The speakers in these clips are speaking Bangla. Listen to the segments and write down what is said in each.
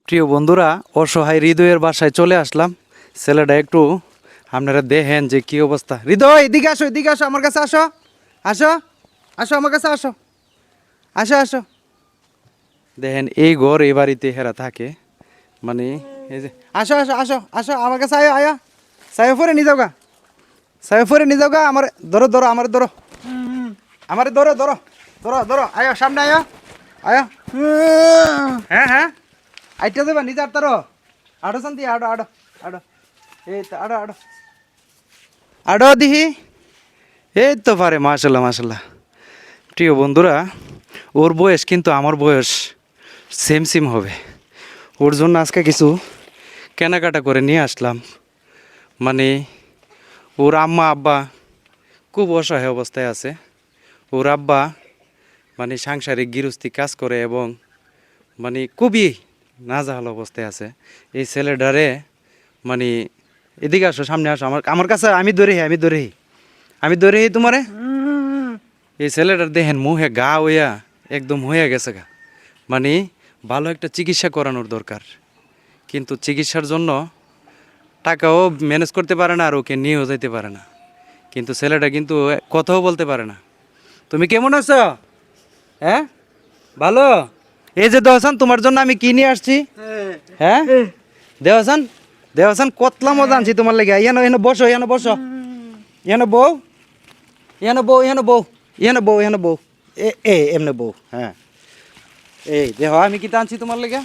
প্রিয় বন্ধুরা, অসহায় হৃদয়ের বাসায় চলে আসলাম। ছেলেটা একটু আপনারা দেখেন যে কি অবস্থা। হৃদয়, এদিকে আসো, এদিকে আসো, আমার কাছে আসো, আসো, আসো, আমার কাছে আসো, আসো, আসো। দেখেন এই ঘর এই বাড়িতে হেরা থাকে, মানে এই যে আসো, আসো, আসো, আসো, আমার কাছে আয়, আয়া সাহেব ফরে নিয়ে যাও গা, সাহেব ফরে নিয়ে যাও গা। আমার ধরো, ধরো, আমার ধরো, আমার ধরো, ধরো, ধরো, ধরো, আয়া সামনে, আয়া, আয়া, হ্যাঁ, হ্যাঁ, আইটা দেবা নিজে আর তারো, আড়ো শান্তি, আড়ো, আড়ো, আড়ো, এই তো আড়ো, আড়ো, আড়ো দিহি, এই তো পারে, মাশাল্লাহ, মাশাল্লাহ। প্রিয় বন্ধুরা, ওর বয়স কিন্তু আমার বয়স সেম সেম হবে। ওর জন্য আজকে কিছু কেনাকাটা করে নিয়ে আসলাম। মানে ওর আম্মা আব্বা খুব অসহায় অবস্থায় আছে। ওর আব্বা মানে সাংসারিক গৃহস্থী কাজ করে এবং মানে খুবই নাজেহাল অবস্থায় আছে। এই ছেলেটারে মানে এদিকে আসো, সামনে আসো, আমার আমার কাছে, আমি ধরেহি, আমি ধরেহি, আমি ধরেহি তোমারে। এই ছেলেটার দেখেন মুহে গা হইয়া একদম হয়ে গেছে গা। মানে ভালো একটা চিকিৎসা করানোর দরকার, কিন্তু চিকিৎসার জন্য টাকাও ম্যানেজ করতে পারে না আর ওকে নিয়েও যেতে পারে না। কিন্তু ছেলেটা কিন্তু কথাও বলতে পারে না। তুমি কেমন আছো? হ্যাঁ, ভালো। এই যে দেওয়াসান, তোমার জন্য আমি কি নিয়ে আসছি। হ্যাঁ দেওয়াসান, দেওয়াসান কতলা মজা আনছি তোমার লেগে। এনো এনো বসো, এনো বসো, এনো বউ, এনো বউ, এনো বউ, এনো বউ, এনো বউ, এ এমনে বউ। হ্যাঁ, এই দেহ আমি কি আনছি তোমার লেগে,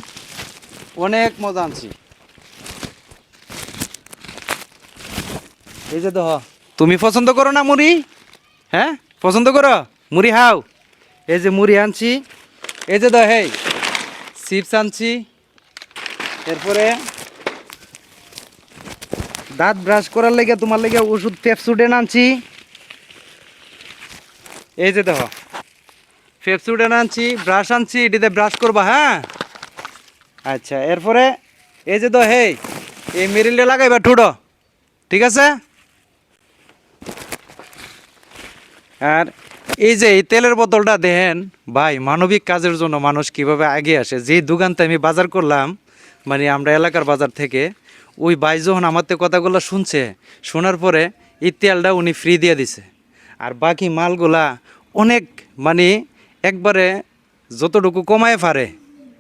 অনেক মজা আনছি। এই যে দেহ, তুমি পছন্দ করো না মুড়ি? হ্যাঁ, পছন্দ করো মুড়ি, হাও। এই যে মুড়ি আনছি, এই যে দেহ, এই চিপস আনছি, এরপরে দাঁত ব্রাশ করার লেগে তোমার লেগে ওষুধ পেপসুডেন আনছি। এই যে দেখো, পেপসুডেন আনছি, ব্রাশ আনছি, এটিতে ব্রাশ করবা। হ্যাঁ, আচ্ছা। এরপরে এই যে হে, এই মেরিলটা লাগাইবা ঠুডো, ঠিক আছে। আর এই যে এই তেলের বোতলটা দেখেন ভাই, মানবিক কাজের জন্য মানুষ কিভাবে আগে আসে। যেই দোকানতে আমি বাজার করলাম, মানে আমরা এলাকার বাজার থেকে, ওই ভাই যখন আমার তো কথাগুলো শুনছে, শোনার পরে এই তেলটা উনি ফ্রি দিয়ে দিছে। আর বাকি মালগুলা অনেক মানে একবারে যতটুকু কমায় পারে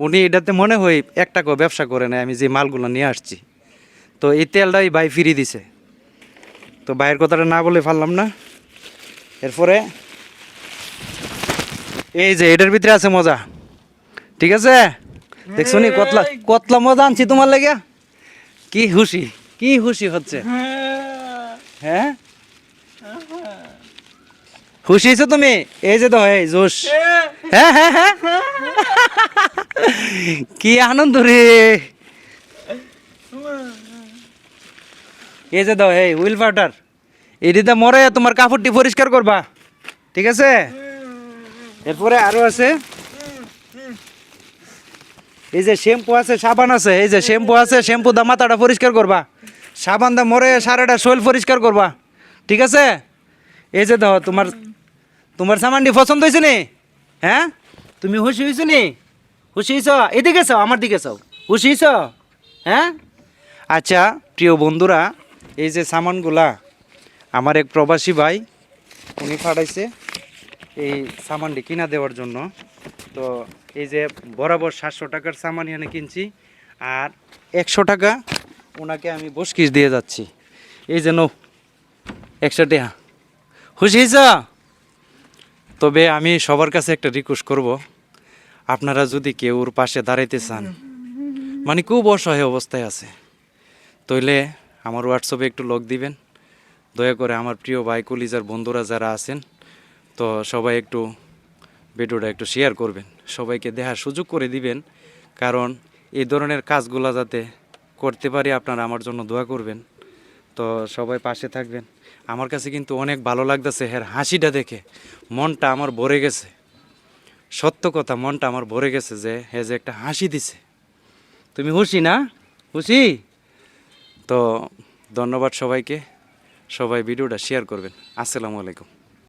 উনি এটাতে মনে হয় 1 টাকাও ব্যবসা করে না। আমি যে মালগুলো নিয়ে আসছি, তো এই তেলটাই ভাই ফ্রি দিছে। তো ভাইয়ের কথাটা না বলে পারলাম না। এরপরে এই যে এটার ভিতরে আছে মজা, ঠিক আছে। দেখছো নি কতলা কতলা মজা আনছি তোমার লেগে। কি খুশি, কি খুশি হচ্ছে। হ্যাঁ, খুশি হয়েছো তুমি? এই যে তো এই জোশ, হ্যাঁ, হ্যাঁ, হ্যাঁ, কি আনন্দ রে। এই যে দাও, এই হুইল পাউডার, এটিতে মরে তোমার কাপড়টি পরিষ্কার করবা, ঠিক আছে। এরপরে আরো আছে, এই যে শ্যাম্পু আছে, সাবান আছে। এই যে শ্যাম্পু আছে, শ্যাম্পু দা মাথাটা পরিষ্কার করবা, সাবান দা মরে সারাটা শরীর পরিষ্কার করবা, ঠিক আছে। এই যে দাও, তোমার তোমার সামানটি পছন্দ হয়েছে নি? হ্যাঁ, তুমি খুশি হয়েছো নি? খুশি হয়েছ? এদিকে চাও, আমার দিকে চাও, খুশি হয়েছ? হ্যাঁ, আচ্ছা। প্রিয় বন্ধুরা, এই যে সামানগুলা আমার এক প্রবাসী ভাই উনি পাঠাইছে এই সামানটি কিনা দেওয়ার জন্য। তো এই যে বরাবর 700 টাকার সামান এখানে কিনছি, আর 100 টাকা ওনাকে আমি বসকিস দিয়ে যাচ্ছি। এই যে নো 100 টাকা। খুশি হয়েছ? তবে আমি সবার কাছে একটা রিকোয়েস্ট করব, আপনারা যদি কেউ ওর পাশে দাঁড়াইতে চান, মানে খুব অসহায় অবস্থায় আছে, তাইলে আমার হোয়াটসঅ্যাপে একটু লক দিবেন দয়া করে। আমার প্রিয় ভাই কলিজার বন্ধুরা যারা আছেন, তো সবাই একটু ভিডিওটা একটু শেয়ার করবেন, সবাইকে দেখার সুযোগ করে দিবেন। কারণ এই ধরনের কাজগুলো যাতে করতে পারি, আপনারা আমার জন্য দোয়া করবেন। তো সবাই পাশে থাকবেন। আমার কাছে কিন্তু অনেক ভালো লাগতেছে হ্যাঁ, হাসিটা দেখে মনটা আমার ভরে গেছে। সত্য কথা, মনটা আমার ভরে গেছে যে হ্যাঁ, যে একটা হাসি দিছে। তুমি খুশি না? খুশি তো ধন্যবাদ সবাইকে। সবাই ভিডিওটা শেয়ার করবেন। আসসালামু আলাইকুম।